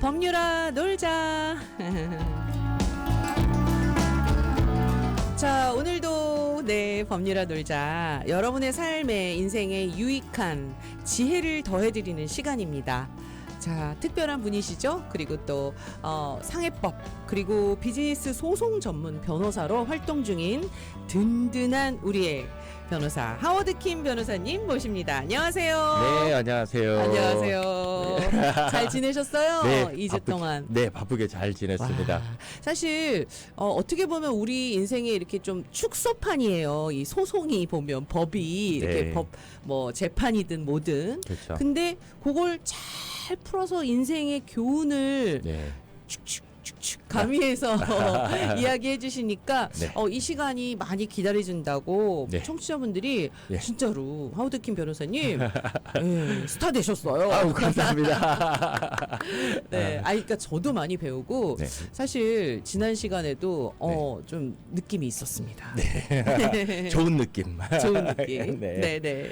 법률아 놀자. 자, 오늘도 법률아 놀자. 여러분의 삶에 인생에 유익한 지혜를 더해드리는 시간입니다. 자, 특별한 분이시죠? 그리고 또 상해법 그리고 비즈니스 소송 전문 변호사로 활동 중인 든든한 우리의 변호사 하워드 킴 변호사님 모십니다. 안녕하세요. 네, 안녕하세요. 안녕하세요. 네. 잘 지내셨어요? 네, 2주 동안. 네, 바쁘게 잘 지냈습니다. 와, 사실 어떻게 보면 우리 인생에 이렇게 좀 축소판이에요. 이 소송이 보면 법이 이렇게 네. 법 뭐 재판이든 뭐든. 그렇죠. 근데 그걸 잘 풀어서 인생의 교훈을 네. 축축축축 가미해서 이야기해 주시니까 네. 이 시간이 많이 기다려진다고 네. 청취자분들이 예. 진짜로 하우드 킴 변호사님 스타 되셨어요. 아우, 감사합니다. 네, 그러니까 저도 많이 배우고 네. 사실 지난 시간에도 좀 느낌이 있었습니다. 좋은 느낌. 좋은 느낌. 네. 네.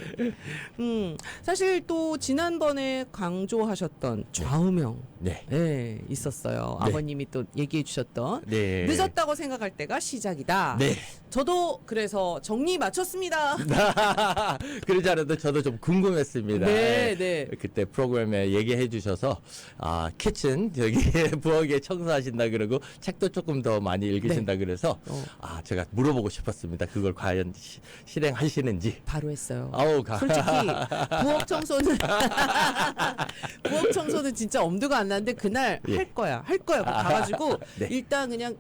사실 또 지난번에 강조하셨던 좌우명 네. 있었어요. 네. 아버님이 또 얘기해 주셨던 네. 늦었다고 생각할 때가 시작이다. 네. 저도 그래서 정리 마쳤습니다. 그러지 않아도 저도 좀 궁금했습니다. 네. 그때 프로그램에 얘기해 주셔서 키친 저기 부엌에 청소하신다 그러고 책도 조금 더 많이 읽으신다 그래서 제가 물어보고 싶었습니다. 그걸 과연 실행하시는지. 바로 했어요. 아우, 솔직히 부엌 청소는 진짜 엄두가 안 나는데 그날 예. 할 거야 가가지고 네. 일단 그냥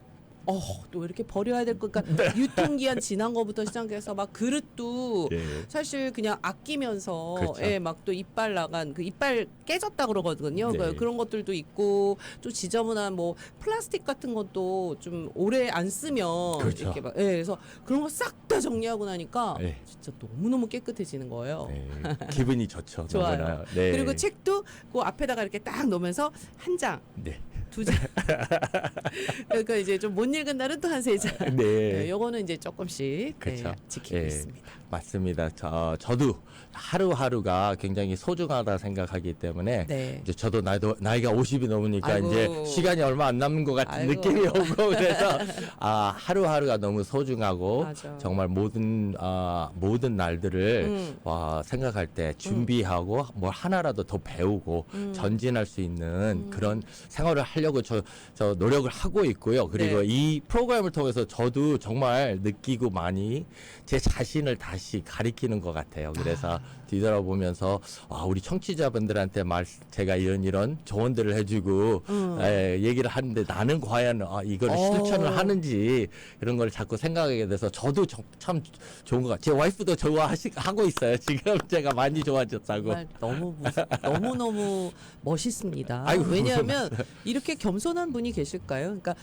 또 이렇게 버려야 될 것 같으니까 유통기한 지난 거부터 시작해서 막 그릇도 예. 사실 그냥 아끼면서 그렇죠. 막 또 이빨 나간 그 이빨 깨졌다 그러거든요. 네. 그런 것들도 있고 또 지저분한 뭐 플라스틱 같은 것도 좀 오래 안 쓰면 그렇죠. 이렇게 막 그래서 그런 거 싹 다 정리하고 나니까 네. 진짜 너무너무 깨끗해지는 거예요. 네. 기분이 좋죠. 좋아요. 너무나. 네. 그리고 책도 그 앞에다가 이렇게 딱 놓으면서 한 장, 네. 두 장. 그러니까 이제 좀 못 읽은 날은 또 한 세 장. 네. 요거는 이제 조금씩 그렇죠. 지키고 예. 있습니다. 맞습니다. 저도 하루하루가 굉장히 소중하다 생각하기 때문에 네. 이제 저도 나이가 50이 넘으니까 아이고. 이제 시간이 얼마 안 남은 것 같은 아이고. 느낌이 오고 그래서 하루하루가 너무 소중하고 맞아. 정말 모든 날들을 생각할 때 준비하고 뭘 하나라도 더 배우고 전진할 수 있는 그런 생활을 하려고 저 노력을 하고 있고요. 그리고 네. 이 프로그램을 통해서 저도 정말 느끼고 많이 제 자신을 다시 가리키는 것 같아요. 그래서 뒤돌아보면서 우리 청취자분들한테 제가 이런 조언들을 해주고 얘기를 하는데 나는 과연 이걸 실천을 하는지 이런 걸 자꾸 생각하게 돼서 저도 참 좋은 것 같아요. 제 와이프도 좋아하고 있어요. 지금 제가 많이 좋아졌다고. 정말 너무너무 멋있습니다. 아이고, 왜냐하면 이렇게 겸손한 분이 계실까요? 그러니까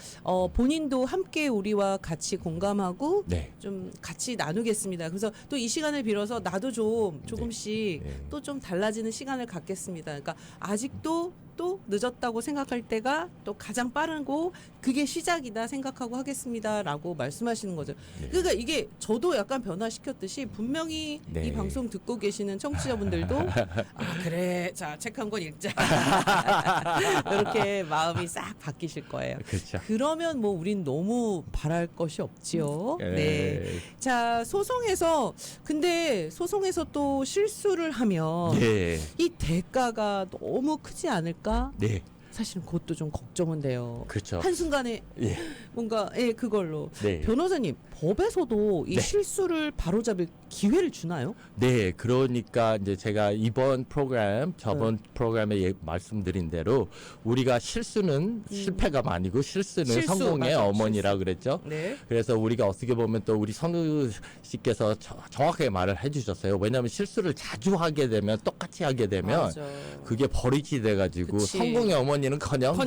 본인도 함께 우리와 같이 공감하고 네. 좀 같이 나누겠습니다. 그래서 또 이 시간을 빌어서 나도 조금씩 네. 또 좀 달라지는 시간을 갖겠습니다. 그러니까 아직도 또 늦었다고 생각할 때가 또 가장 빠르고 그게 시작이다 생각하고 하겠습니다라고 말씀하시는 거죠. 네. 그러니까 이게 저도 약간 변화시켰듯이 분명히 네. 이 방송 듣고 계시는 청취자분들도 그래 자 책 한 권 읽자 이렇게 마음이 싹 바뀌실 거예요. 그렇죠. 그러면 뭐 우린 너무 바랄 것이 없지요. 네. 네. 자, 근데 소송에서 또 실수를 하면 네. 이 대가가 너무 크지 않을까? 네. 사실은 그것도 좀 걱정은 돼요. 그렇죠. 한순간에 예. 뭔가 그걸로 네. 변호사님 법에서도 이 네. 실수를 바로잡을 기회를 주나요? 네, 그러니까 이제 제가 이번 프로그램, 저번 프로그램에 말씀드린 대로 우리가 실수는 실패가 아니고 실수는 실수, 성공의 맞아, 어머니라 그랬죠. 네. 그래서 우리가 어떻게 보면 또 우리 선우 씨께서 정확하게 말을 해주셨어요. 왜냐하면 실수를 자주 하게 되면 똑같이 하게 되면 맞아. 그게 버릇이 돼가지고 그치. 성공의 어머니는커녕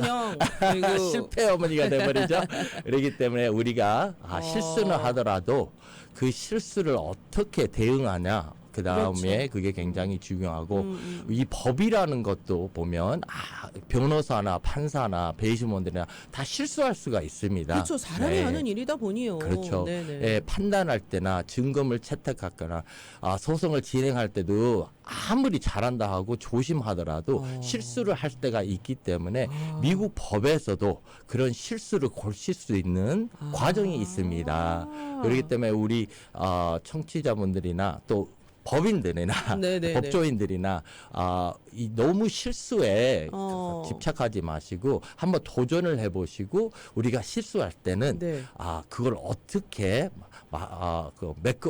그리고 실패 어머니가 돼버리죠. 그렇기 때문에 우리가 실수는 하더라도 그 실수를 어떻게 대응하냐 그 다음에 그렇죠. 그게 굉장히 중요하고 이 법이라는 것도 보면 변호사나 판사나 배심원들이나 다 실수할 수가 있습니다. 그렇죠. 사람이 네. 하는 일이다 보니요. 그렇죠. 네네. 예, 판단할 때나 증거물 채택하거나 소송을 진행할 때도 아무리 잘한다 하고 조심하더라도 실수를 할 때가 있기 때문에 미국 법에서도 그런 실수를 고칠 수 있는 과정이 있습니다. 그렇기 때문에 우리 청취자분들이나 또 법인들이나 네네네. 법조인들이나 이 너무 실수에 집착하지 마시고 한번 도전을 해보시고 우리가 실수할 때는 네. 그걸 어떻게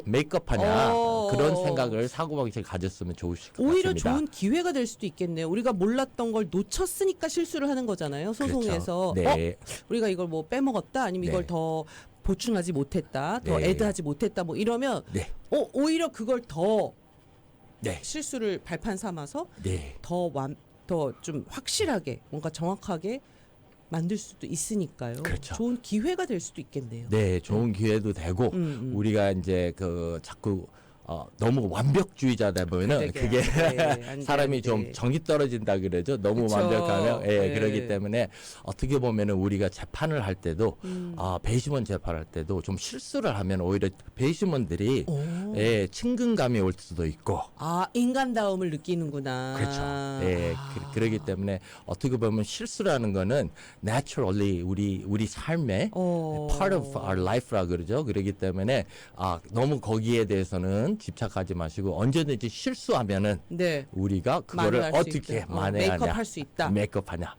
메이크업하냐 그런 생각을 사고방식을 가졌으면 좋으실 것 오히려 같습니다. 좋은 기회가 될 수도 있겠네요. 우리가 몰랐던 걸 놓쳤으니까 실수를 하는 거잖아요. 소송에서 그렇죠. 네. 우리가 이걸 뭐 빼먹었다 아니면 이걸 네. 더 보충하지 못했다, 더 네. 애드하지 못했다 뭐 이러면 네. 오히려 그걸 더 네. 실수를 발판 삼아서 네. 더 좀 확실하게 뭔가 정확하게 만들 수도 있으니까요. 그렇죠. 좋은 기회가 될 수도 있겠네요. 네, 좋은 기회도 되고 우리가 이제 자꾸 너무 완벽주의자 되면은 그게 사람이 좀 정이 떨어진다 그러죠. 너무 그쵸. 완벽하면 네. 그렇기 때문에 어떻게 보면은 우리가 재판을 할 때도 배심원 재판할 때도 좀 실수를 하면 오히려 배심원들이 친근감이 올 수도 있고 인간다움을 느끼는구나. 그렇죠. 그러기 때문에 어떻게 보면 실수라는 거는 naturally 우리 삶의 part of our life라 그러죠. 그렇기 때문에 너무 거기에 대해서는 집착하지 마시고 언제든지 실수하면은 네. 우리가 그거를 만회할 수 어떻게 있다. 만회하냐, 메이크업할 수 있다. 메이크업하냐.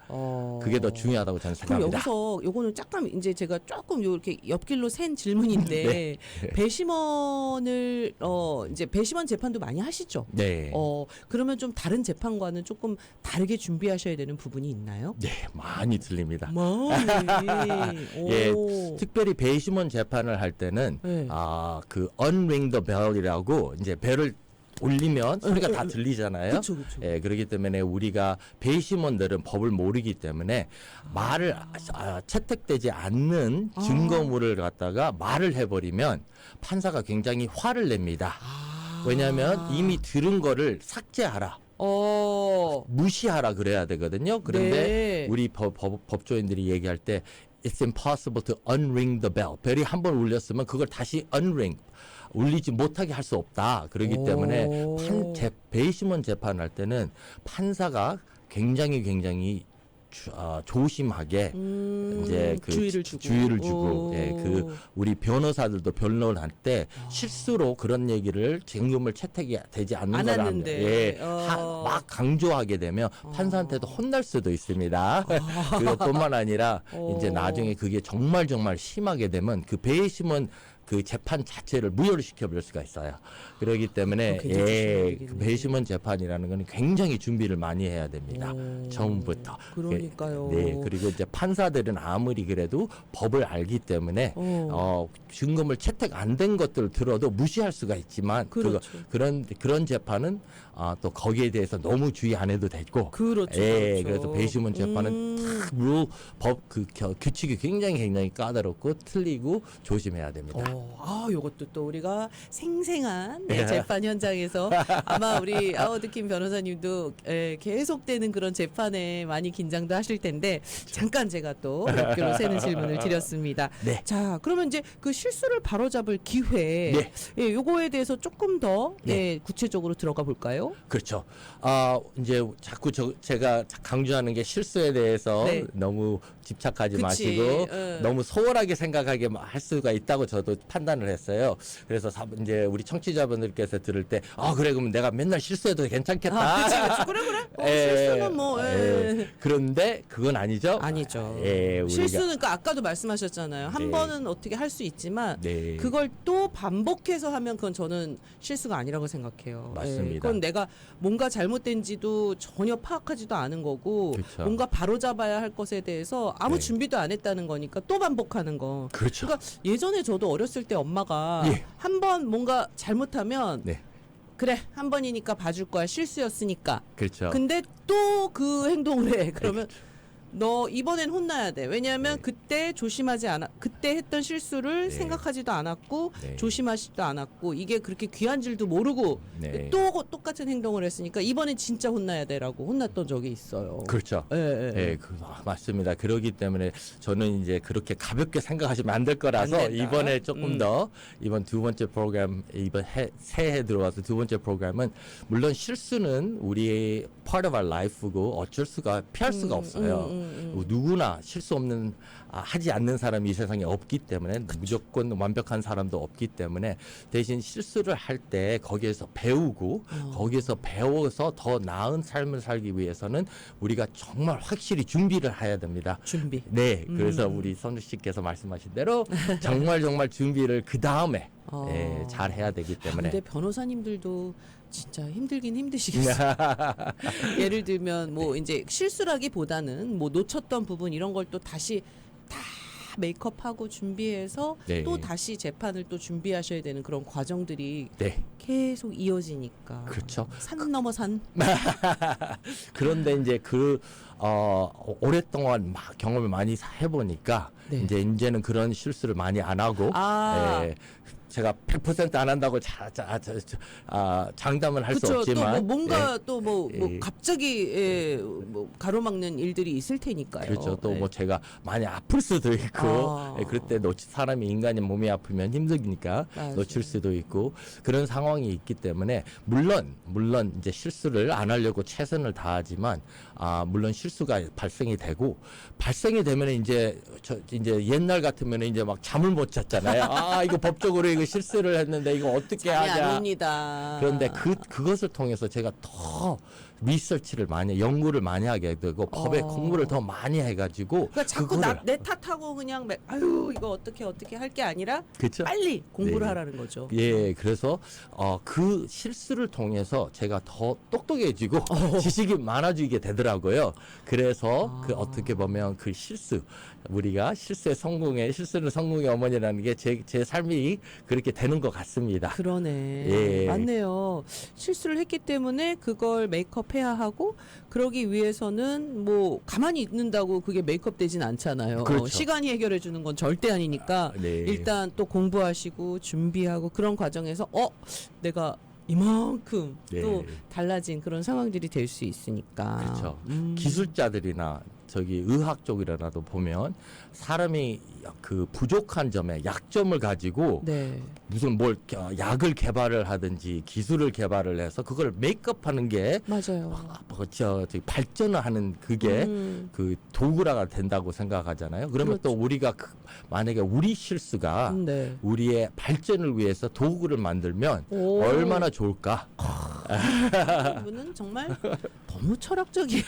그게 더 중요하다고 저는 그럼 생각합니다. 여기서 요거는 잠깐 이제 제가 조금 이렇게 옆길로 샌 질문인데 네. 배심원을 이제 배심원 재판도 많이 하시죠? 네. 그러면 좀 다른 재판과는 조금 다르게 준비하셔야 되는 부분이 있나요? 네, 많이 틀립니다. 많이. 예, 오. 특별히 배심원 재판을 할 때는 네. 그 unring the bell이라고 이제 벨을 울리면 소리가 다 들리잖아요. 그쵸, 그쵸. 예, 그렇기 때문에 우리가 배심원들은 법을 모르기 때문에 말을 채택되지 않는 증거물을 갖다가 말을 해버리면 판사가 굉장히 화를 냅니다. 왜냐하면 이미 들은 거를 삭제하라. 무시하라 그래야 되거든요. 그런데 네. 우리 법조인들이 얘기할 때 It's impossible to unring the bell. 벨이 한 번 울렸으면 그걸 다시 unring 울리지 못하게 할 수 없다. 그렇기 때문에 배심원 재판할 때는 판사가 굉장히 조심하게 이제 그 주의를 주고 그 우리 변호사들도 변론할 때 실수로 그런 얘기를 증거물 채택이 되지 않는 거라는데 막 강조하게 되면 판사한테도 혼날 수도 있습니다. 그것뿐만 아니라 이제 나중에 그게 정말 심하게 되면 그 배심원 그 재판 자체를 무효를 시켜버릴 수가 있어요. 그렇기 때문에 그 배심원 재판이라는 건 굉장히 준비를 많이 해야 됩니다. 처음부터. 그러니까요. 네, 그리고 이제 판사들은 아무리 그래도 법을 알기 때문에 증거물 채택 안 된 것들을 들어도 무시할 수가 있지만 그렇죠. 그런 재판은 또 거기에 대해서 너무 주의 안 해도 되고. 그렇죠. 그래서 배심원 재판은 법 규칙이 굉장히 까다롭고 틀리고 조심해야 됩니다. 요것도 또 우리가 생생한 재판 현장에서 아마 우리 아우드킴 변호사님도 계속되는 그런 재판에 많이 긴장도 하실 텐데 잠깐 제가 또 옆으로 새는 질문을 드렸습니다. 네. 자, 그러면 이제 그 실수를 바로잡을 기회, 요거에 대해서 조금 더 구체적으로 들어가 볼까요? 그렇죠. 이제 자꾸 제가 강조하는 게 실수에 대해서 너무 집착하지 마시고 너무 소홀하게 생각하게 할 수가 있다고 저도 판단을 했어요. 그래서 이제 우리 청취자분들께서 들을 때 그래 그러면 내가 맨날 실수해도 괜찮겠다. 그래. 실수는 뭐. 그런데 그건 아니죠. 아니죠. 우리가 실수는 그러니까 아까도 말씀하셨잖아요. 한 번은 어떻게 할 수 있지만 그걸 또 반복해서 하면 그건 저는 실수가 아니라고 생각해요. 맞습니다. 그건 내가 뭔가 잘못된지도 전혀 파악하지도 않은 거고 그렇죠. 뭔가 바로잡아야 할 것에 대해서 아무 준비도 안 했다는 거니까 또 반복하는 거. 그렇죠. 그러니까 예전에 저도 어렸을 때 엄마가 한 번 뭔가 잘못하면 그래 한 번이니까 봐줄 거야 실수였으니까. 그렇죠. 근데 또 그 행동을 해. 그러면 너 이번엔 혼나야 돼. 왜냐하면 네. 그때 조심하지 않아, 그때 했던 실수를 네. 생각하지도 않았고 네. 조심하지도 않았고 이게 그렇게 귀한 줄도 모르고 네. 또 똑같은 행동을 했으니까 이번엔 진짜 혼나야 돼라고 혼났던 적이 있어요. 그렇죠. 예, 예, 예. 예, 맞습니다. 그러기 때문에 저는 이제 그렇게 가볍게 생각하시면 안 될 거라서 안 된다. 이번에 조금 더 이번 두 번째 프로그램 이번 새해 들어와서 두 번째 프로그램은 물론 실수는 우리의 part of our life고 어쩔 수가 피할 수가 없어요. 누구나 실수 없는 하지 않는 사람이 이 세상에 없기 때문에 무조건 완벽한 사람도 없기 때문에 대신 실수를 할 때 거기에서 배우고 거기에서 배워서 더 나은 삶을 살기 위해서는 우리가 정말 확실히 준비를 해야 됩니다. 준비. 네, 그래서 우리 선우 씨께서 말씀하신 대로 정말 준비를 그 다음에 예, 잘 해야 되기 때문에. 근데 변호사님들도 진짜 힘들긴 힘드시겠어요. 예를 들면 뭐 이제 실수라기보다는 뭐 놓쳤던 부분 이런 걸 또 다시 다 메이크업하고 준비해서 네. 또 다시 재판을 또 준비하셔야 되는 그런 과정들이 네, 계속 이어지니까. 그렇죠. 산 넘어 산. 그런데 이제 오랫동안 막 경험을 많이 해보니까 네. 이제는 그런 실수를 많이 안 하고 예, 제가 100%안 한다고 장담을 할 수 그쵸. 없지만 또 뭐 뭔가 예, 또 뭐 예. 갑자기 뭐 가로막는 일들이 있을 테니까요. 그렇죠. 또 네. 뭐 제가 많이 아플 수도 있고 그럴 때 사람이 인간이 몸이 아프면 힘드니까 맞아요. 놓칠 수도 있고 그런 상황이 있기 때문에 물론 이제 실수를 안 하려고 최선을 다하지만 물론 실수가 발생이 되면 이제 이제 옛날 같으면 이제 막 잠을 못 잤잖아요. 이거 법적으로 이거 실수를 했는데 이거 어떻게 잠이 하냐. 안 옵니다. 그런데 그것을 통해서 제가 더 리서치를 연구를 많이 하게 되고 법의 공부를 더 많이 해가지고 그러니까 자꾸 내 탓하고 그냥 아유 이거 어떻게 할 게 아니라 그쵸? 빨리 공부를 네. 하라는 거죠. 예, 그래서 그 실수를 통해서 제가 더 똑똑해지고 지식이 많아지게 되더라고요. 그래서 그 어떻게 보면 그 우리가 실수는 성공의 어머니라는 게 제 삶이 그렇게 되는 것 같습니다. 그러네. 예. 맞네요. 실수를 했기 때문에 그걸 메이크업해야 하고 그러기 위해서는 뭐 가만히 있는다고 그게 메이크업 되진 않잖아요. 그렇죠. 시간이 해결해 주는 건 절대 아니니까 네. 일단 또 공부하시고 준비하고 그런 과정에서 내가 이만큼 네. 또 달라진 그런 상황들이 될 수 있으니까. 그렇죠. 기술자들이나 의학 쪽이라도 보면 사람이 그 부족한 점에 약점을 가지고 네. 무슨 약을 개발을 하든지 기술을 개발을 해서 그걸 메이크업하는 게 맞아요. 발전을 하는 그게 그 도구라가 된다고 생각하잖아요. 그러면 또 우리가 만약에 우리 실수가 네. 우리의 발전을 위해서 도구를 만들면 얼마나 좋을까? 이분은 정말 너무 철학적이에요.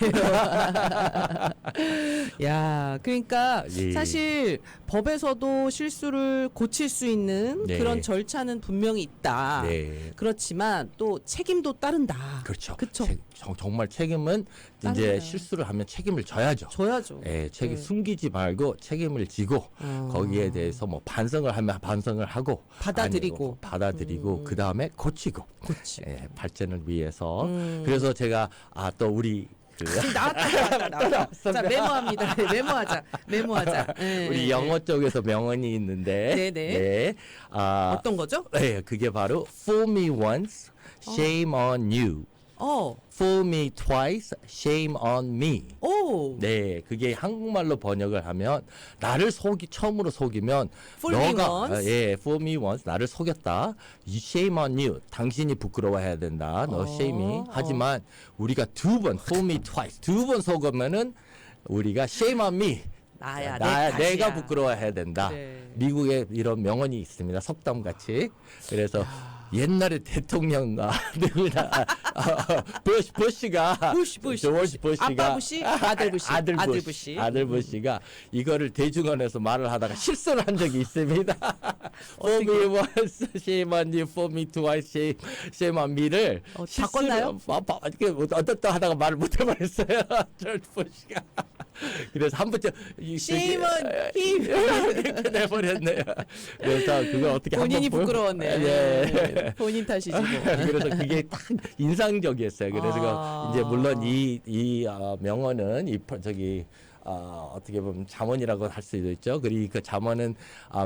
야, 그러니까 예. 사실 법에서도 실수를 고칠 수 있는 네. 그런 절차는 분명히 있다. 네. 그렇지만 또 책임도 따른다. 그렇죠. 그쵸. 정말 책임은 이제 따르네요. 실수를 하면 책임을 져야죠. 줘야죠. 예, 네. 숨기지 말고 책임을 지고 거기에 대해서 뭐 반성을 하면 반성을 하고 받아들이고. 받아들이고 그 다음에 고치고 그렇지. 예, 발전을 위해서 그래서 제가 또 우리 나왔다. 자, 메모합니다. 메모하자. 네, 우리 영어 쪽에서 명언이 있는데 네네. 네. 어떤 거죠? 네, 그게 바로 Fool me once, shame on you. Fool me twice, shame on me. 오. 네, 그게 한국말로 번역을 하면 나를 처음으로 속이면 Fool me 너가 once. fool me once 나를 속였다. Shame on you. 당신이 부끄러워해야 된다. 너 shame이. 하지만 우리가 fool me twice. 두 번 속으면은 우리가 shame on me. 나야, 내가 부끄러워해야 된다. 그래. 미국에 이런 명언이 있습니다. 속담 같이. 그래서 옛날에 대통령과 누구나 부시가 조지 부시가 아빠 부시, 아들 부시, 아들 부시. 아들 부시가 이거를 대중원에서 말을 하다가 실수를 한 적이 있습니다. For me once, shame on you. For me twice, shame on me를 바꿨나요? 어떻다 하다가 말을 못 해버렸어요. 조지 부시가. 그래서 한 번쯤 Shame on him. 이렇게 내버렸네요. 그래서 그걸 어떻게 본인이 한번 부끄러웠네요. 네. 본인 탓이지 뭐. 그래서 그게 딱 인상적이었어요. 그래서 이제 물론 이 명언은 어떻게 보면 잠언이라고 할 수도 있죠. 그리고 그 잠언은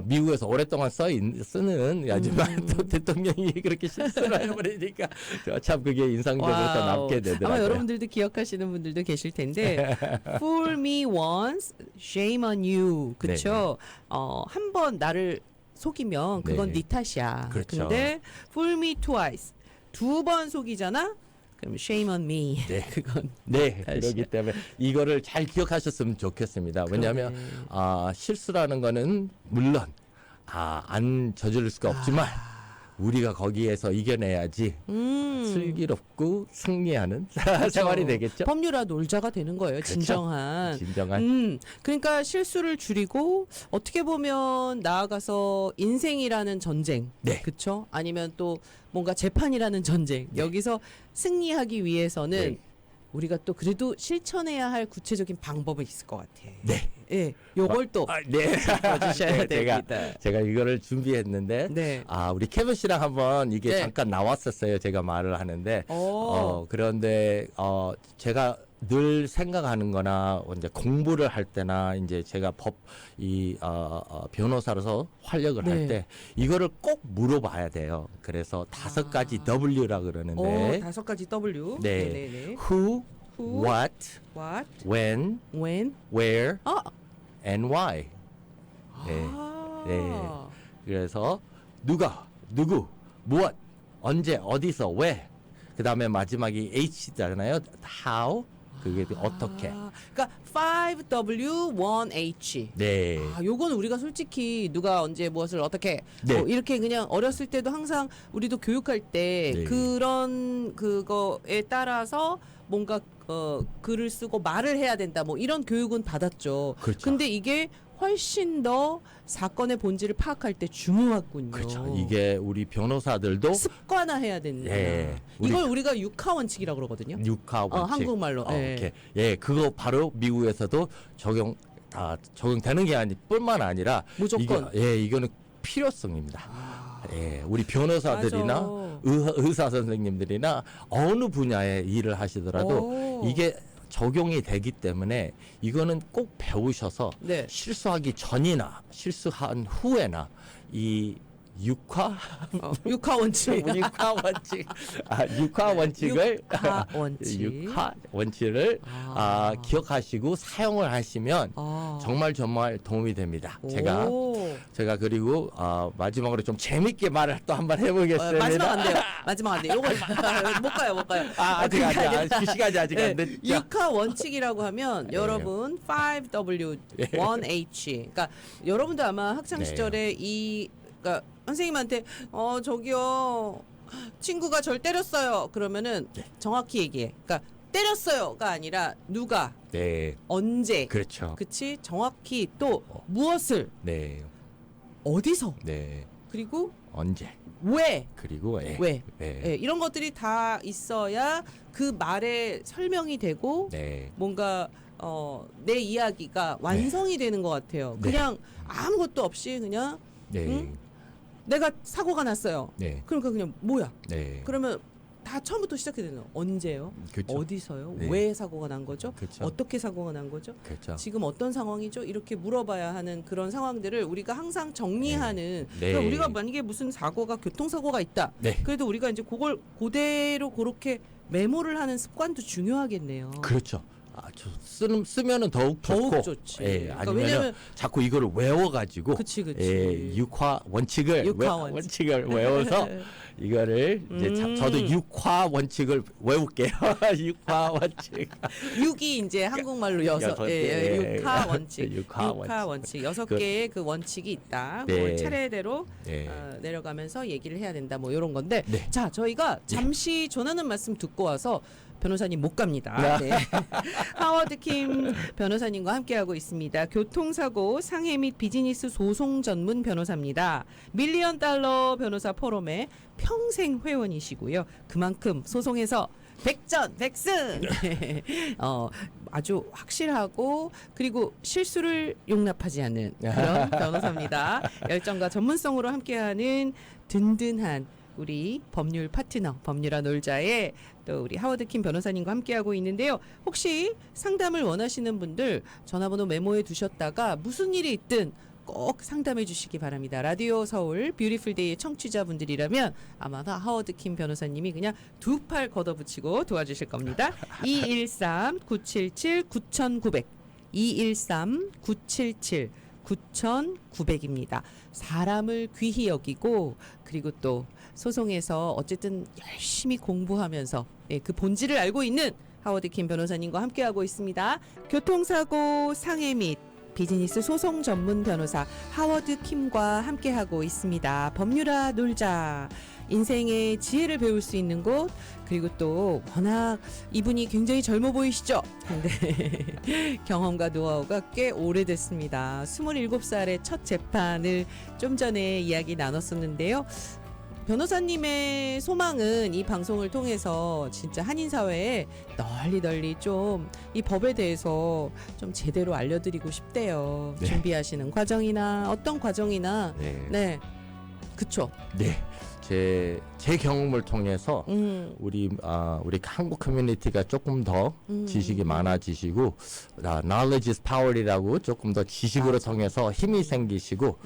미국에서 오랫동안 쓰는 하지만 또 대통령이 그렇게 실수를 해버리니까 참 그게 인상적으로 또 남게 되더라고요. 아마 여러분들도 기억하시는 분들도 계실 텐데 Fool me once, shame on you. 그쵸? 한 번 나를 속이면 그건 네 탓이야. 그렇죠. 근데 Fool me twice. 2번 속이잖아? 그럼 shame on me. 네. 그건 네, 탓이야. 그렇기 때문에 이거를 잘 기억하셨으면 좋겠습니다. 왜냐하면 실수라는 거는 물론 안 저지를 수가 없지만 우리가 거기에서 이겨내야지 슬기롭고 승리하는 생활이 되겠죠. 법률아 놀자가 되는 거예요. 그렇죠. 진정한. 그러니까 실수를 줄이고 어떻게 보면 나아가서 인생이라는 전쟁, 네. 그렇죠? 아니면 또 뭔가 재판이라는 전쟁. 여기서 승리하기 위해서는 네. 우리가 또 그래도 실천해야 할 구체적인 방법이 있을 것 같아. 네. 예, 요걸 또 네. 짚어주셔야 네, 됩니다. 제가 이거를 준비했는데 네. 우리 케빈 씨랑 한번 이게 네. 잠깐 나왔었어요. 제가 말을 하는데 오. 그런데 제가 늘 생각하는 거나 이제 공부를 할 때나 이제 제가 변호사로서 활력을 네. 할 때 이거를 꼭 물어봐야 돼요. 그래서 5가지 W라 그러는데 5가지 W. 네. 네네네. who, Who, what, what, when, when, where, 아, and why. 네. 네. 그래서 누구, 무엇, 언제, 어디서, 왜. 그다음에 마지막이 H잖아요. how. 그게 어떻게. 그러니까 5W1H. 네. 요건 우리가 솔직히 누가 언제 무엇을 어떻게 네. 이렇게 그냥 어렸을 때도 항상 우리도 교육할 때 네. 그런 그거에 따라서 뭔가 글을 쓰고 말을 해야 된다 뭐 이런 교육은 받았죠. 그렇죠. 근데 이게 훨씬 더 사건의 본질을 파악할 때 중요하군요. 그렇죠. 이게 우리 변호사들도 습관화해야 된다. 예, 이걸 우리가 육하 원칙이라고 그러거든요. 육하 원칙. 한국말로. 예. 오케이. 예, 그거 바로 미국에서도 적용되는 게 뿐만 아니라 무조건. 이거는 필요성입니다. 예, 우리 변호사들이나 맞아. 의사 선생님들이나 어느 분야의 일을 하시더라도 오. 이게 적용이 되기 때문에 이거는 꼭 배우셔서 네. 실수하기 전이나 실수한 후에나 이 육하 육하 원칙. 육하 원칙 육하 원칙을 육하 원칙. 육하 원칙을 기억하시고 사용을 하시면 정말 도움이 됩니다. 제가 그리고 마지막으로 좀 재밌게 말을 또 한번 해보겠습니다. 마지막 안 돼요. 마지막 안 돼요. 요거 못 가요. 아직 그 시간이 아직 안 됐죠. 육하 원칙이라고 하면 여러분 5W1H. 그러니까 여러분도 아마 학창 시절에 그러니까 선생님한테 저기요 친구가 절 때렸어요. 그러면은 정확히 얘기해. 그러니까 때렸어요가 아니라 누가, 네, 언제, 그렇죠. 그치? 정확히 또 무엇을, 네, 어디서, 네, 그리고 언제, 왜, 그리고 왜, 네, 이런 것들이 다 있어야 그 말에 설명이 되고 네, 뭔가 내 이야기가 완성이 되는 것 같아요. 네. 그냥 아무것도 없이 그냥 네, 응? 내가 사고가 났어요. 네, 그러니까 그냥 뭐야? 네, 그러면 다 처음부터 시작해야 되는 언제요? 그렇죠. 어디서요? 네. 왜 사고가 난 거죠? 그렇죠. 어떻게 사고가 난 거죠? 그렇죠. 지금 어떤 상황이죠? 이렇게 물어봐야 하는 그런 상황들을 우리가 항상 정리하는. 네. 그러니까 우리가 만약에 무슨 교통사고가 있다. 네. 그래도 우리가 이제 그걸 그대로 그렇게 메모를 하는 습관도 중요하겠네요. 그렇죠. 쓰면은 더욱 좋고, 좋지. 예, 그러니까 아니면 왜냐면 자꾸 이거를 외워가지고, 그치. 육하 원칙을 원칙을 외워서 이거를 이제 저도 육하 원칙을 외울게요. 육하 원칙. 6이 이제 한국말로 육하 원칙. 육하 원칙. 6개의 그 원칙이 있다. 네. 그걸 차례대로 네. 내려가면서 얘기를 해야 된다. 뭐 이런 건데. 네. 자, 저희가 잠시 전하는 말씀 듣고 와서 변호사님 못 갑니다. 네. 하워드 킴 변호사님과 함께하고 있습니다. 교통사고 상해 및 비즈니스 소송 전문 변호사입니다. 밀리언 달러 변호사 포럼의 평생 회원이시고요. 그만큼 소송에서 백전백승. 아주 확실하고 그리고 실수를 용납하지 않는 그런 변호사입니다. 열정과 전문성으로 함께하는 든든한 우리 법률 파트너 법률아 놀자의 또 우리 하워드 킴 변호사님과 함께하고 있는데요. 혹시 상담을 원하시는 분들 전화번호 메모해 두셨다가 무슨 일이 있든 꼭 상담해 주시기 바랍니다. 라디오 서울 뷰티풀 데이의 청취자분들이라면 아마 하워드 킴 변호사님이 그냥 두 팔 걷어붙이고 도와주실 겁니다. 213-977-9900 213-977-9900입니다. 사람을 귀히 여기고 그리고 또 소송에서 어쨌든 열심히 공부하면서 그 본질을 알고 있는 하워드 킴 변호사님과 함께하고 있습니다. 교통사고 상해 및 비즈니스 소송 전문 변호사 하워드 킴과 함께하고 있습니다. 법률아 놀자. 인생의 지혜를 배울 수 있는 곳, 그리고 또 워낙 이분이 굉장히 젊어 보이시죠? 근데 경험과 노하우가 꽤 오래됐습니다. 27살의 첫 재판을 좀 전에 이야기 나눴었는데요. 변호사님의 소망은 이 방송을 통해서 진짜 한인 사회에 널리 좀 이 법에 대해서 좀 제대로 알려드리고 싶대요. 네. 준비하시는 과정이나 어떤 과정이나 네, 그쵸. 네. 제 경험을 통해서 우리 한국 커뮤니티가 조금 더 지식이 많아지시고 knowledge is power이라고 조금 더 지식으로 통해서 힘이 생기시고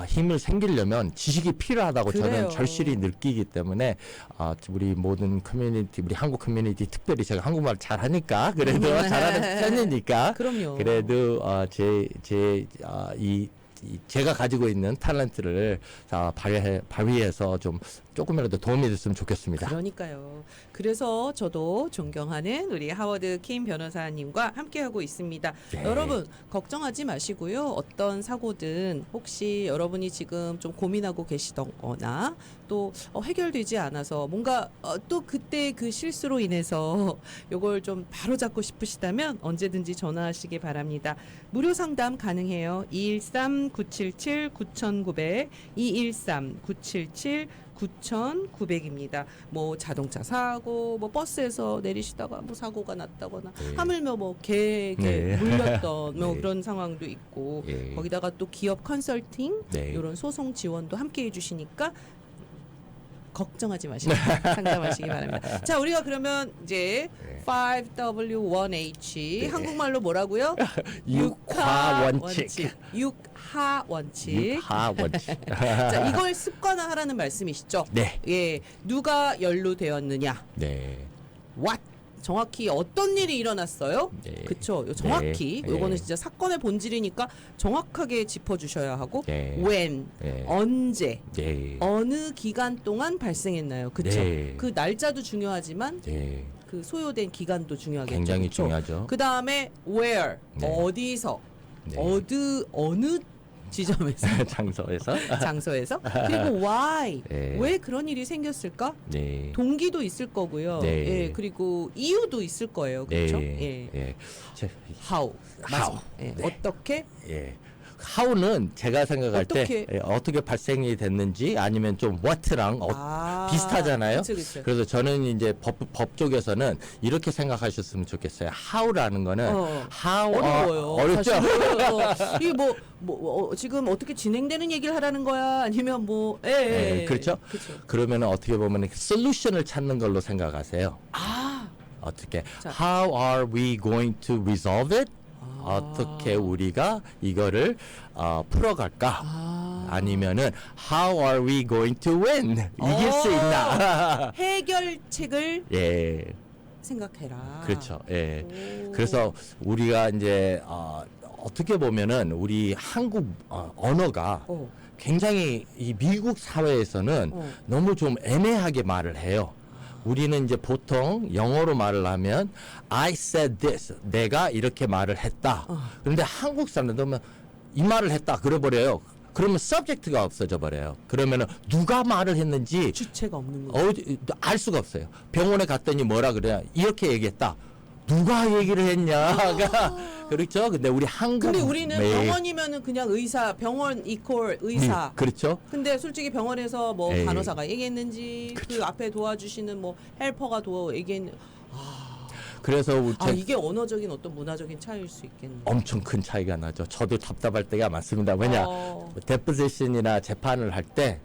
힘을 생기려면 지식이 필요하다고 그래요. 저는 절실히 느끼기 때문에 우리 모든 커뮤니티, 우리 한국 커뮤니티 특별히 제가 한국말 잘하니까 그래도 잘하는 편이니까 그럼요. 그래도 제가 가지고 있는 탤런트를 발휘해서 좀 조금이라도 도움이 됐으면 좋겠습니다. 그러니까요. 그래서 저도 존경하는 우리 하워드 킴 변호사님과 함께하고 있습니다. 네. 여러분 걱정하지 마시고요. 어떤 사고든 혹시 여러분이 지금 좀 고민하고 계시거나 또 해결되지 않아서 뭔가 또 그때 그 실수로 인해서 요걸 좀 바로잡고 싶으시다면 언제든지 전화하시기 바랍니다. 무료 상담 가능해요. 213-977-9900 213-977-9900입니다. 뭐 자동차 사고, 뭐 버스에서 내리시다가 뭐 사고가 났다거나 하물며 뭐 개 네. 물렸던 뭐 네. 그런 상황도 있고 예. 거기다가 또 기업 컨설팅 네. 이런 소송 지원도 함께 해주시니까 걱정하지 마시고 상담하시기 바랍니다. 자, 우리가 그러면 이제 5W1H 네. 한국말로 뭐라고요? 육하 원칙. 육하 원칙. 육하 원칙. 자, 이걸 습관화하라는 말씀이시죠? 네. 예, 누가 연루되었느냐? 네. What? 정확히 어떤 일이 일어났어요? 네. 그쵸? 정확히 네. 요거는 네. 진짜 사건의 본질이니까 정확하게 짚어주셔야 하고 네. when, 네. 언제, 네. 어느 기간 동안 발생했나요? 그쵸? 네. 그 날짜도 중요하지만 네. 그 소요된 기간도 중요하겠죠. 굉장히 그쵸? 중요하죠. 그 다음에 where, 네. 어디서, 네. 어느 지점에서 장소에서. 장소에서 그리고 why 네. 왜 그런 일이 생겼을까? 네. 동기도 있을 거고요. 네. 예, 그리고 이유도 있을 거예요. 그렇죠? 네. 예. 예. how. 맞아. how. 예. 네. 어떻게? 예. how는 제가 생각할 어떻게? 때 어떻게 발생이 됐는지 아니면 좀 what랑 비슷하잖아요. 그쵸. 그래서 저는 이제 법 쪽에서는 이렇게 생각하셨으면 좋겠어요. how라는 거는 how 어려워요. 어렵죠. 이게 지금 어떻게 진행되는 얘기를 하라는 거야? 아니면 뭐 네, 그렇죠. 그렇죠. 그러면 어떻게 보면 솔루션을 찾는 걸로 생각하세요. 어떻게 자. how are we going to resolve it? 어떻게 우리가 이거를 풀어갈까? 아니면은 how are we going to win? 이길 수 있나? 해결책을 예, 생각해라. 그렇죠. 예. 오. 그래서 우리가 이제 어떻게 보면은 우리 한국 언어가 굉장히 이 미국 사회에서는 너무 좀 애매하게 말을 해요. 우리는 이제 보통 영어로 말을 하면 I said this, 내가 이렇게 말을 했다. 그런데 한국 사람들은 이 말을 했다 그래버려요. 그러면 subject가 없어져 버려요. 그러면은 누가 말을 했는지 주체가 없는 거예요. 알 수가 없어요. 병원에 갔더니 뭐라 그래요? 이렇게 얘기했다. 누가 얘기를 했냐가 그렇죠. 근데 우리 한국 근데 우리는 병원이면은 그냥 의사, 병원 이퀄 의사. 그렇죠. 근데 솔직히 병원에서 뭐 에이. 간호사가 얘기했는지 그 앞에 도와주시는 뭐 헬퍼가 얘기했는 그래서 이게 언어적인 어떤 문화적인 차이일 수 있겠네요. 엄청 큰 차이가 나죠. 저도 답답할 때가 많습니다. 왜냐 데포지션이나 재판을 할 때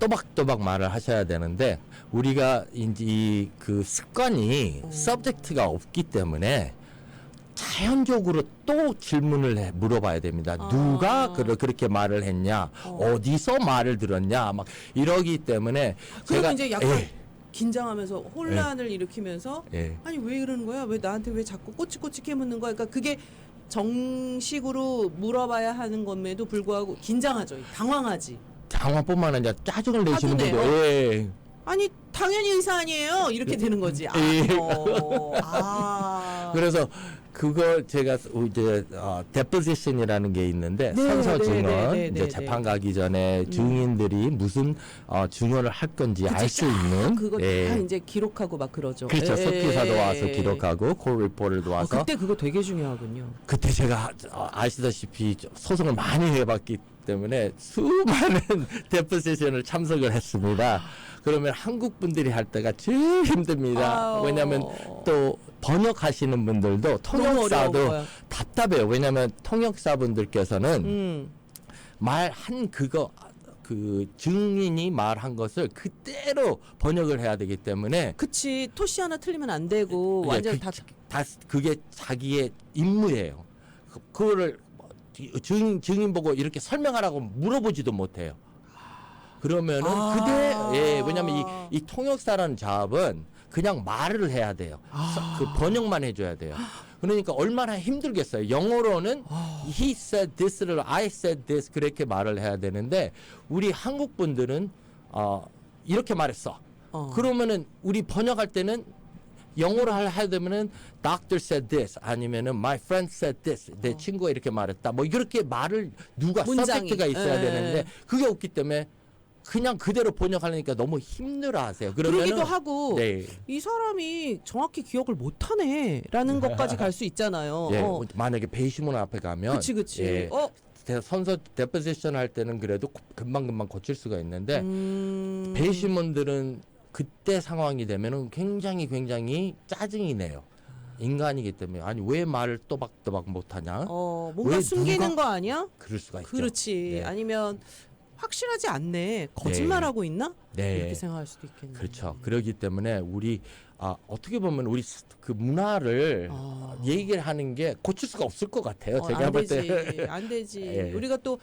또박또박 말을 하셔야 되는데 우리가 이제 그 습관이 서브젝트가 없기 때문에 자연적으로 또 질문을 물어봐야 됩니다. 누가 그렇게 말을 했냐, 어디서 말을 들었냐, 막 이러기 때문에 그러면 이제 약간 예, 긴장하면서 혼란을 일으키면서 예. 아니 왜 이러는 거야? 왜 나한테 왜 자꾸 꼬치꼬치 캐묻는 거야? 그러니까 그게 정식으로 물어봐야 하는 것에도 불구하고 긴장하죠. 당황하지. 장화뿐만 아니라 짜증을 내시는 화도 분도 내요? 예. 아니 당연히 의사 아니에요. 이렇게 되는 거지. 아, 예. 그래서 그래서 그걸 제가 이제 데포지션이라는 게 있는데 네, 선서 네, 증언 네, 네, 이제 네, 재판 가기 전에 증인들이 무슨 증언을 할 건지 알 수 있는 그거 예. 다 이제 기록하고 막 그러죠. 그렇죠. 예. 속기사도 와서 기록하고 콜 리포터도 와서 그때 그거 되게 중요하군요. 그때 제가 아시다시피 소송을 많이 해봤기 때문에 수많은 데포지션을 참석을 했습니다. 그러면 한국 분들이 할 때가 제일 힘듭니다. 아유. 왜냐하면 또 번역하시는 분들도 너무 통역사도 어려워요. 답답해요. 왜냐하면 통역사분들께서는 음. 말한 그 증인이 말한 것을 그대로 번역을 해야 되기 때문에 그치 토시 하나 틀리면 안 되고 완전 다 그게 자기의 임무예요. 그거를 증인 보고 이렇게 설명하라고 물어보지도 못해요. 그러면은 왜냐면 이 통역사라는 작업은 그냥 말을 해야 돼요. 그 번역만 해줘야 돼요. 그러니까 얼마나 힘들겠어요. 영어로는 he said this를 I said this 그렇게 말을 해야 되는데 우리 한국 분들은 이렇게 말했어. 그러면은 우리 번역할 때는 영어로 해야 되면은 doctor said this 아니면은 my friend said this 내 친구가 이렇게 말했다. 뭐 이렇게 말을 누가 문장이. 서브젝트가 있어야 예. 되는데 그게 없기 때문에 그냥 그대로 번역하려니까 너무 힘들어하세요. 그러기도 하고 네. 이 사람이 정확히 기억을 못하네라는 것까지 갈 수 있잖아요. 예, 만약에 배심원 앞에 가면 그치. 예, 선서 데포지션 할 때는 그래도 금방 고칠 수가 있는데 배심원들은 그때 상황이 되면은 굉장히 짜증이 내요. 인간이기 때문에 아니 왜 말을 또박또박 못하냐? 뭔가 왜 숨기는 누가- 거 아니야? 그럴 수가 있죠. 그렇지. 네. 아니면 확실하지 않네. 거짓말하고 있나? 네. 이렇게 생각할 수도 있겠네. 그렇죠. 그러기 때문에 우리 어떻게 보면 우리 그 문화를 얘기를 하는 게 고칠 수가 없을 것 같아요. 제가 안 볼 되지. 때. 안 되지. 예. 우리가 또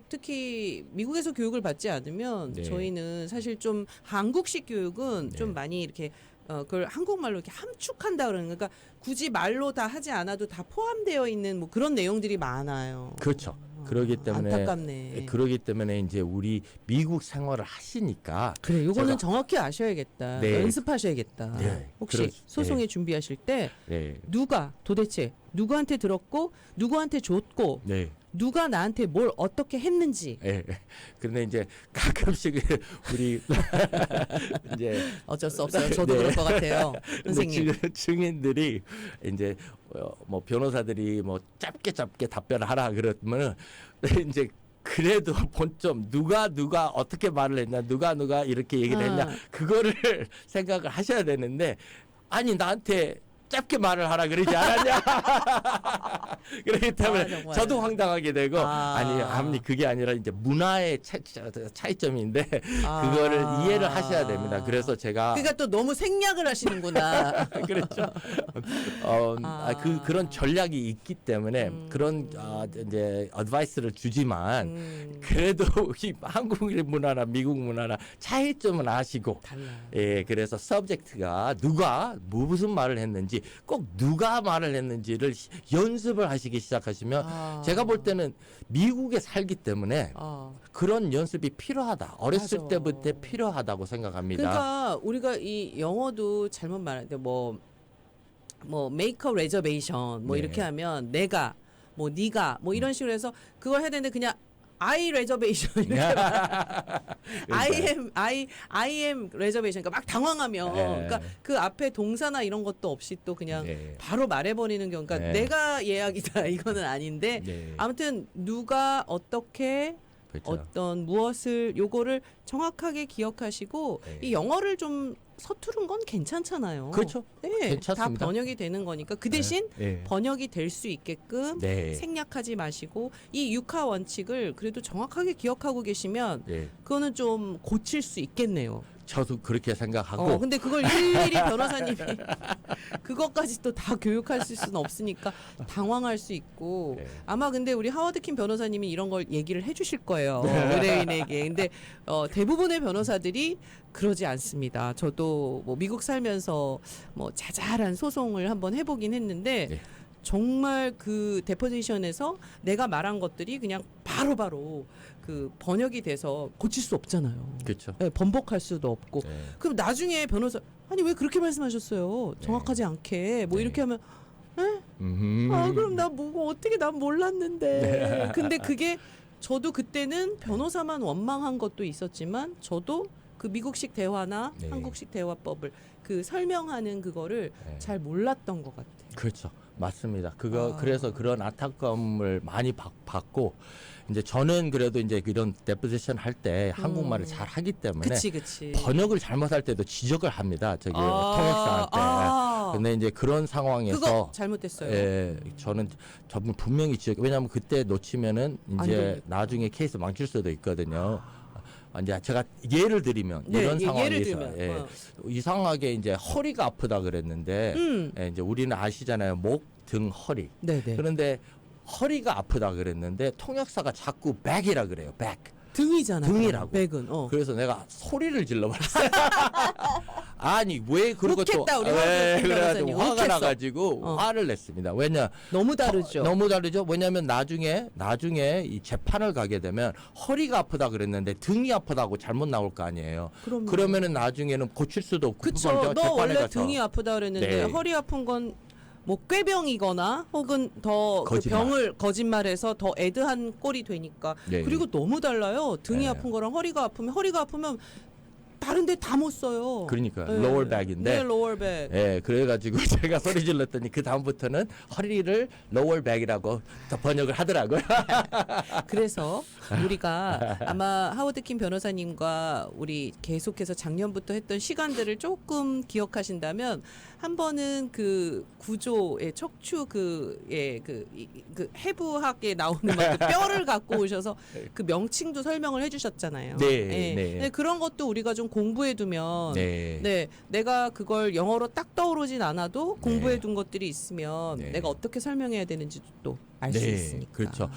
특히 미국에서 교육을 받지 않으면 네. 저희는 사실 좀 한국식 교육은 네. 좀 많이 이렇게 그걸 한국말로 이렇게 함축한다 그러는 거니까 그러니까 굳이 말로 다 하지 않아도 다 포함되어 있는 뭐 그런 내용들이 많아요. 그렇죠. 그러기 때문에 안타깝네. 그러기 때문에 이제 우리 미국 생활을 하시니까 그래, 요거는 제가- 정확히 아셔야겠다. 네. 연습하셔야겠다. 네. 혹시 소송에 준비하실 때 네. 누가 도대체 누구한테 들었고 누구한테 줬고 네. 누가 나한테 뭘 어떻게 했는지 예. 그런데 이제 가끔씩 우리 이제 어쩔 수 없어요. 저도 네. 그럴 것 같아요, 근데 선생님. 증인들이 이제 뭐 변호사들이 뭐 짧게 답변을 하라 그러면은 이제 그래도 본점 누가 어떻게 말을 했냐 누가 이렇게 얘기를 했냐 그거를 생각을 하셔야 되는데 아니 나한테 짧게 말을 하라 그러지 않았냐. 그렇기 때문에 정말. 저도 황당하게 되고 아. 아니 그게 아니라 이제 문화의 차이점인데 그거를 이해를 하셔야 됩니다. 그래서 제가 그러니까 또 너무 생략을 하시는구나. 그렇죠. 그런 전략이 있기 때문에 그런 이제 어드바이스를 주지만 그래도 이 한국 문화나 미국 문화나 차이점은 아시고 달라. 예, 그래서 서브젝트가 누가 무슨 말을 했는지 꼭 누가 말을 했는지를 연습을 하시기 시작하시면 제가 볼 때는 미국에 살기 때문에 그런 연습이 필요하다. 어렸을 맞아. 때부터 필요하다고 생각합니다. 그러니까 우리가 이 영어도 잘못 말하는데 뭐 make a reservation 뭐 네. 이렇게 하면 내가 뭐 네가 뭐 이런 식으로 해서 그걸 해야 되는데 그냥 I reservation 이렇게 I am reservation 그러니까 막 당황하면 네. 그러니까 그 앞에 동사나 이런 것도 없이 또 그냥 네. 바로 말해버리는 경우 그러니까 네. 내가 예약이다 이거는 아닌데 네. 아무튼 누가 어떻게 그렇죠. 어떤 무엇을 요거를 정확하게 기억하시고 네. 이 영어를 좀 서투른 건 괜찮잖아요. 그렇죠. 네, 괜찮습니다. 다 번역이 되는 거니까 그 대신 네. 번역이 될 수 있게끔 네. 생략하지 마시고 이 육하 원칙을 그래도 정확하게 기억하고 계시면 네. 그거는 좀 고칠 수 있겠네요. 저도 그렇게 생각하고 근데 그걸 일일이 변호사님이 그것까지 또 다 교육할 수는 없으니까 당황할 수 있고 네. 아마 근데 우리 하워드킨 변호사님이 이런 걸 얘기를 해주실 거예요. 의뢰인에게. 근데 대부분의 변호사들이 그러지 않습니다. 저도 뭐 미국 살면서 뭐 자잘한 소송을 한번 해보긴 했는데 네. 정말 그 데포지션에서 내가 말한 것들이 그냥 바로바로 그 번역이 돼서 고칠 수 없잖아요. 그렇죠. 네, 번복할 수도 없고. 네. 그럼 나중에 변호사 아니 왜 그렇게 말씀하셨어요? 정확하지 않게 뭐 네. 이렇게 하면 음흠. 그럼 나 뭐 어떻게 난 몰랐는데. 네. 근데 그게 저도 그때는 변호사만 원망한 것도 있었지만 저도 그 미국식 대화나 네. 한국식 대화법을 그 설명하는 그거를 네. 잘 몰랐던 것 같아요. 그렇죠. 맞습니다. 아. 그래서 그런 안타까움을 많이 받고 이제 저는 그래도 이제 이런 데포지션 할 때 한국말을 잘 하기 때문에 그치. 번역을 잘못할 때도 지적을 합니다. 통역사한테. 근데 이제 그런 상황에서 그거 잘못됐어요. 예, 저는 분명히 지적. 왜냐하면 그때 놓치면은 안 이제 돌려. 나중에 케이스 망칠 수도 있거든요. 이제 제가 예를 들면 네, 이런 예를 상황에서 들면, 이상하게 이제 허리가 아프다 그랬는데 이제 우리는 아시잖아요. 목, 등, 허리. 네네. 그런데 허리가 아프다 그랬는데 통역사가 자꾸 백이라 그래요. 백. 등이잖아요. 등이라고. 백은. 그래서 내가 소리를 질러버렸어요. 아니 왜 그러고 또 욱했다, 우리 하워드 그래가지고 변호사님. 화가 욱했어. 나가지고 화를 냈습니다. 왜냐 너무 다르죠. 너무 다르죠. 왜냐하면 나중에 이 재판을 가게 되면 허리가 아프다 그랬는데 등이 아프다고 잘못 나올 거 아니에요. 그러면은 나중에는 고칠 수도 없고 그쵸. 그걸 너 재판에 원래 가서 등이 아프다 그랬는데 네. 허리 아픈 건 뭐 꾀병이거나 혹은 더 그 거짓말. 병을 거짓말해서 더 애드한 꼴이 되니까. 네. 그리고 너무 달라요. 등이 네. 아픈 거랑 허리가 아프면 다른데 다 못 써요. 그러니까 네. lower back인데 네, lower back. 예, 그래가지고 제가 소리 질렀더니 그 다음부터는 허리를 lower back이라고 더 번역을 하더라고요. 그래서 우리가 아마 하워드킨 변호사님과 우리 계속해서 작년부터 했던 시간들을 조금 기억하신다면 한 번은 그 구조의 척추 그 해부학에 나오는 막 그 뼈를 갖고 오셔서 그 명칭도 설명을 해주셨잖아요. 네, 네. 네, 그런 것도 우리가 좀 공부해두면 네. 내가 그걸 영어로 딱 떠오르진 않아도 공부해둔 것들이 있으면 네. 내가 어떻게 설명해야 되는지도 또 알 수 있으니까. 그렇죠.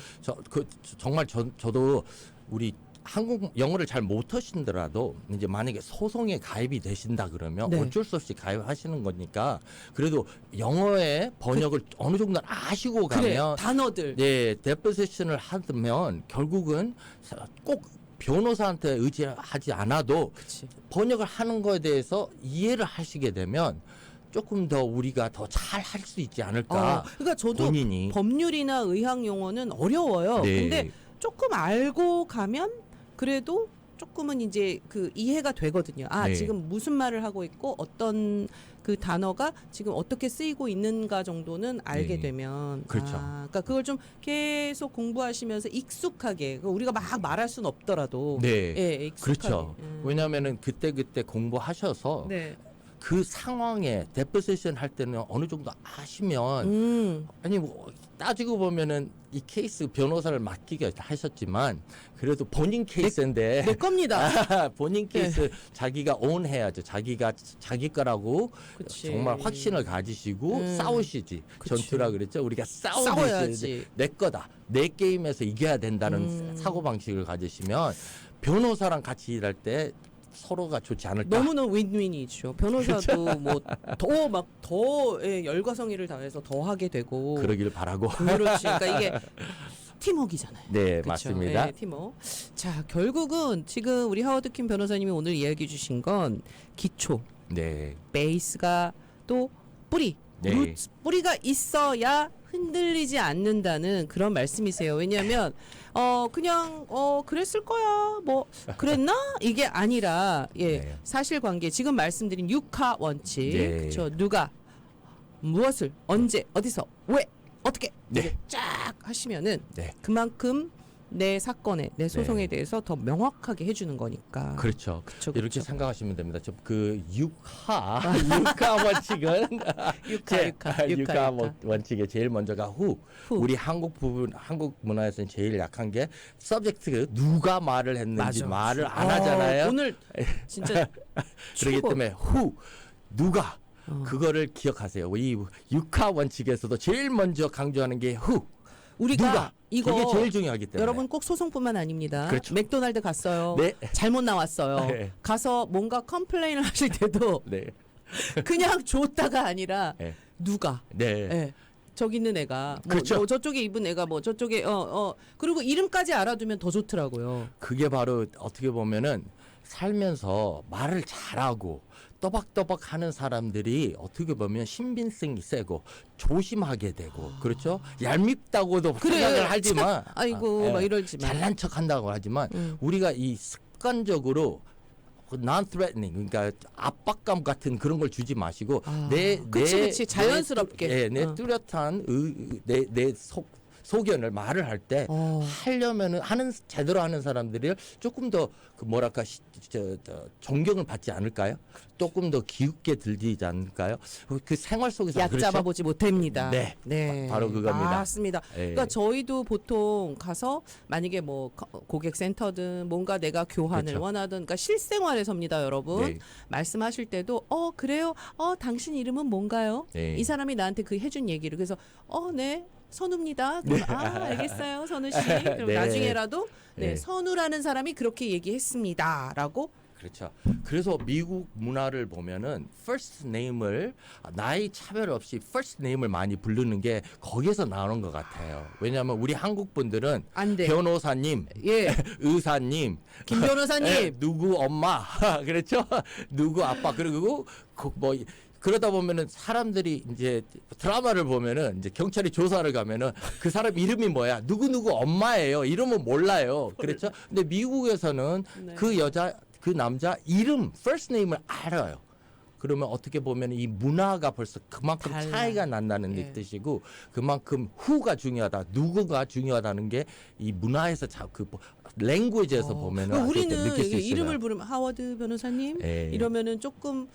정말 저도 우리 한국 영어를 잘 못하신더라도 이제 만약에 소송에 가입이 되신다 그러면 네. 어쩔 수 없이 가입하시는 거니까 그래도 영어의 번역을 어느 정도 아시고 그래, 가면 단어들. 네, 데포지션을 하면 결국은 꼭 변호사한테 의지하지 않아도 그치. 번역을 하는 거에 대해서 이해를 하시게 되면 조금 더 우리가 더 잘 할 수 있지 않을까. 그러니까 저도 본인이. 법률이나 의학 용어는 어려워요. 네. 근데 조금 알고 가면 그래도 조금은 이제 그 이해가 되거든요. 네. 지금 무슨 말을 하고 있고 어떤 그 단어가 지금 어떻게 쓰이고 있는가 정도는 알게 네. 되면 그렇죠. 그러니까 그걸 좀 계속 공부하시면서 익숙하게 우리가 막 말할 수는 없더라도 네. 예, 익숙하게. 그렇죠. 왜냐하면은 그때 공부하셔서 네. 그 상황에 데포지션 할 때는 어느 정도 아시면 아니 뭐 따지고 보면은 이 케이스 변호사를 맡기게 하셨지만 그래도 본인 케이스인데 내 겁니다. 본인 케이스 자기가 오운해야죠. 자기 거라고 그치. 정말 확신을 가지시고 싸우시지. 그치. 전투라 그랬죠. 우리가 싸워야지. 내 거다. 내 게임에서 이겨야 된다는 사고 방식을 가지시면 변호사랑 같이 일할 때 서로가 좋지 않을까. 너무너무 윈윈이죠. 변호사도 뭐 더 열과성의를 다해서 더 하게 되고. 그러길 바라고. 그렇지. 그러니까 이게 팀워크이잖아요. 네, 그쵸? 맞습니다. 네, 팀워크. 자, 결국은 지금 우리 하워드킨 변호사님이 오늘 이야기해 주신 건 기초, 네. 베이스가 또 뿌리, 네. 루트, 뿌리가 있어야 흔들리지 않는다는 그런 말씀이세요. 왜냐하면 그냥 그랬을 거야 뭐 그랬나 이게 아니라 네. 사실관계 지금 말씀드린 육하 원칙 네. 그렇죠. 누가 무엇을 언제 어디서 왜 어떻게 네. 이렇게 쫙 하시면은 네. 그만큼 내 사건에 내 소송에 네. 대해서 더 명확하게 해주는 거니까. 그렇죠. 그쵸, 이렇게 그쵸. 생각하시면 됩니다. 그 육하 원칙은 육하 원칙의 제일 먼저가 후. 후. 우리 한국 문화에서는 제일 약한 게 서브젝트 누가 말을 했는지 맞아. 말을 안 하잖아요. 오늘 진짜 그렇기 최고. 때문에 후 누가 어. 그거를 기억하세요. 이 육하 원칙에서도 제일 먼저 강조하는 게 후. 우리가 누가 이거 이게 제일 중요하기 때문에 여러분 꼭 소송뿐만 아닙니다. 그렇죠. 맥도날드 갔어요. 네. 잘못 나왔어요. 네. 가서 뭔가 컴플레인을 하실 때도 네. 그냥 줬다가 아니라 네. 누가 네. 예. 저기 있는 애가 뭐, 그렇죠. 뭐 저쪽에 입은 애가 뭐 저쪽에 그리고 이름까지 알아두면 더 좋더라고요. 그게 바로 어떻게 보면은 살면서 말을 잘하고 또박또박 하는 사람들이 어떻게 보면 신빙성이 세고 조심하게 되고 그렇죠. 얄밉다고도 그래, 생각을 하지만 아이고 막 이러지만 잘난 척 한다고 하지만 음. 우리가 이 습관적으로 non-threatening 그러니까 압박감 같은 그런 걸 주지 마시고 아, 내 그치, 자연스럽게. 내 어. 뚜렷한 내 소견을 말을 할 때 하려면은 제대로 하는 사람들이 조금 더 그 뭐랄까 존경을 받지 않을까요? 조금 더 기웃게 들리지 않을까요? 그 생활 속에서 약 그렇죠? 잡아보지 못합니다. 네. 바로 그겁니다. 맞습니다. 예. 그러니까 저희도 보통 가서 만약에 뭐 고객센터든 뭔가 내가 교환을 그렇죠. 원하든 그러니까 실생활에서입니다, 여러분. 네. 말씀하실 때도 그래요? 당신 이름은 뭔가요? 네. 이 사람이 나한테 그 해준 얘기를 그래서 네. 선우입니다. 그럼, 알겠어요, 선우 씨. 그럼 네. 나중에라도 네. 선우라는 사람이 그렇게 얘기했습니다라고. 그렇죠. 그래서 미국 문화를 보면은 first name을 나이 차별 없이 first name을 많이 부르는 게 거기에서 나오는 것 같아요. 왜냐하면 우리 한국 분들은 안 돼. 변호사님, 예, 의사님, 김 변호사님. 누구 엄마, 그렇죠? 누구 아빠 그리고 뭐 그러다 보면은 사람들이 이제 드라마를 보면은 이제 경찰이 조사를 가면은 그 사람 이름이 뭐야? 누구 엄마예요. 이름은 몰라요. 그렇죠? 근데 미국에서는 네. 그 남자 이름 first name을 알아요. 그러면 어떻게 보면 이 문화가 벌써 그만큼 달라요. 차이가 난다는 예. 뜻이고 그만큼 who가 중요하다, 누구가 중요하다는 게 이 문화에서 그 랭귀지에서 보면은 아주 우리는 느낄 수 이게 있어요. 이름을 부르면 하워드 변호사님 예. 이러면은 조금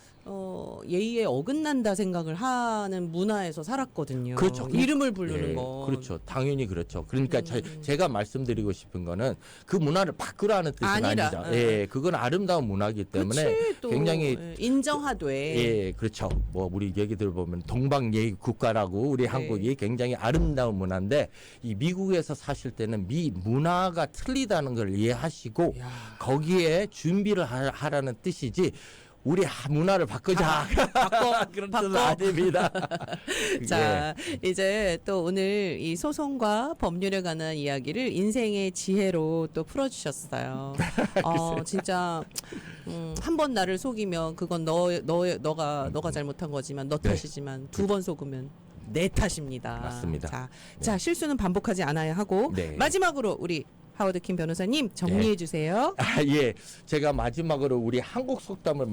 예의에 어긋난다 생각을 하는 문화에서 살았거든요. 그렇죠. 이름을 부르는 예, 거. 그렇죠. 당연히 그렇죠. 그러니까 제가 말씀드리고 싶은 거는 그 문화를 바꾸라는 뜻은 아니라, 아니죠. 예, 그건 아름다운 문화이기 때문에 그치, 또, 굉장히 인정하되. 예, 그렇죠. 뭐 우리 얘기 들어보면 동방예의 국가라고 우리 네. 한국이 굉장히 아름다운 문화인데 이 미국에서 사실 때는 미 문화가 틀리다는 걸 이해하시고 야. 거기에 준비를 하라는 뜻이지. 우리 문화를 바꾸자. 그런 뜻은 아닙니다. 자, 이제 또 오늘 이 소송과 법률에 관한 이야기를 인생의 지혜로 또 풀어주셨어요. 진짜 한 번 나를 속이면 그건 너가 잘못한 거지만 너 네. 탓이지만 두 번 속으면 내 탓입니다. 맞습니다. 자, 네. 자 실수는 반복하지 않아야 하고 네. 마지막으로 우리 하워드 킴 변호사님 정리해 주세요. 예, 제가 마지막으로 우리 한국 속담을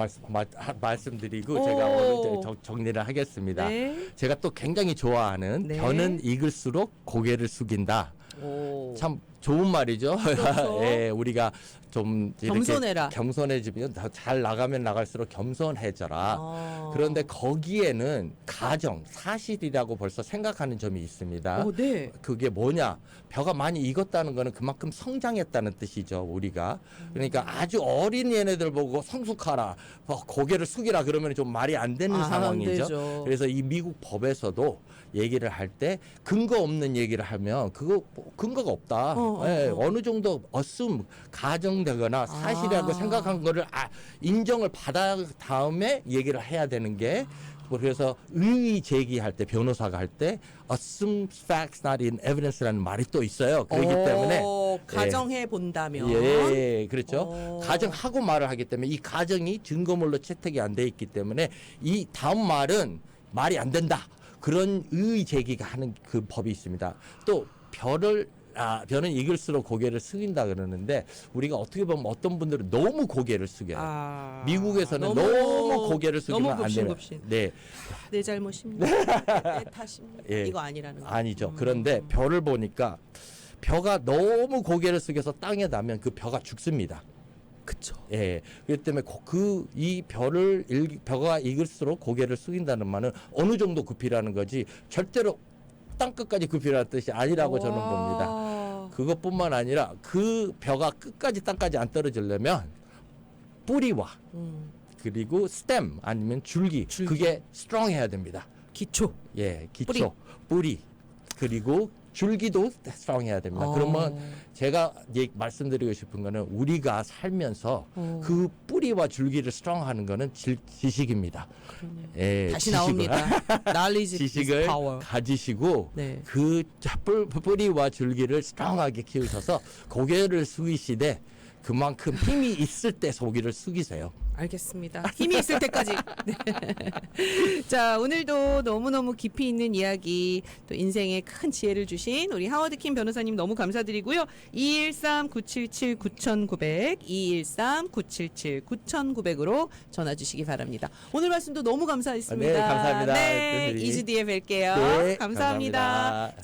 말씀드리고 오. 제가 오늘 정리를 하겠습니다. 네. 제가 또 굉장히 좋아하는 네. 변은 익을수록 고개를 숙인다. 오. 참 좋은 말이죠. 그렇죠. 예, 우리가 좀 이렇게 겸손해라. 겸손해지면 더 잘 나가면 나갈수록 겸손해져라. 아. 그런데 거기에는 가정, 사실이라고 벌써 생각하는 점이 있습니다. 네. 그게 뭐냐? 벼가 많이 익었다는 거는 그만큼 성장했다는 뜻이죠, 우리가. 그러니까 아주 어린 얘네들 보고 성숙하라, 고개를 숙이라 그러면 좀 말이 안 되는 안 상황이죠. 되죠. 그래서 이 미국 법에서도 얘기를 할 때 근거 없는 얘기를 하면 그거 근거가 없다. 어느 정도 가정되거나 사실이라고 생각한 거를 인정을 받아 다음에 얘기를 해야 되는 게 그래서 의의 제기할 때 변호사가 할 때 assume facts not in evidence라는 말이 또 있어요. 그렇기 때문에 가정해 본다면 예, 그렇죠. 가정하고 말을 하기 때문에 이 가정이 증거물로 채택이 안 돼 있기 때문에 이 다음 말은 말이 안 된다. 그런 의의 제기가 하는 그 법이 있습니다. 또 벼는 익을수록 고개를 숙인다 그러는데 우리가 어떻게 보면 어떤 분들은 너무 고개를 숙여요. 미국에서는 너무 고개를 숙이면 안 돼요. 굽신굽신. 네, 내 잘못입니다. 내 탓입니다. 예. 이거 아니라는 거. 아니죠. 그런데 벼를 보니까 벼가 너무 고개를 숙여서 땅에 닿으면 그 벼가 죽습니다. 그쵸. 예, 그렇기 때문에 이 벼가 익을수록 고개를 숙인다는 말은 어느 정도 굽히라는 거지 절대로 땅 끝까지 굽히라는 뜻이 아니라고 저는 봅니다. 와. 그것뿐만 아니라 그 벼가 끝까지 땅까지 안 떨어지려면 뿌리와 그리고 스템 아니면 줄기. 그게 스트롱해야 됩니다. 기초. 예, 기초, 뿌리 그리고 줄기도 스트롱해야 됩니다. 그러면 제가 말씀드리고 싶은 거는 우리가 살면서 그 뿌리와 줄기를 스트롱하는 거는 지식입니다. 예, 다시 나옵니다. knowledge is 지식을 power. 가지시고 네. 그 뿌리와 줄기를 스트롱하게 키우셔서 고개를 숙이시되 그만큼 힘이 있을 때 고개를 숙이세요. 알겠습니다. 힘이 있을 때까지. 네. 자, 오늘도 너무너무 깊이 있는 이야기, 또 인생에 큰 지혜를 주신 우리 하워드 킴 변호사님 너무 감사드리고요. 213-977-9900, 213-977-9900으로 전화 주시기 바랍니다. 오늘 말씀도 너무 감사했습니다. 네, 감사합니다. 네, 선생님. 이주 뒤에 뵐게요. 네, 감사합니다. 감사합니다.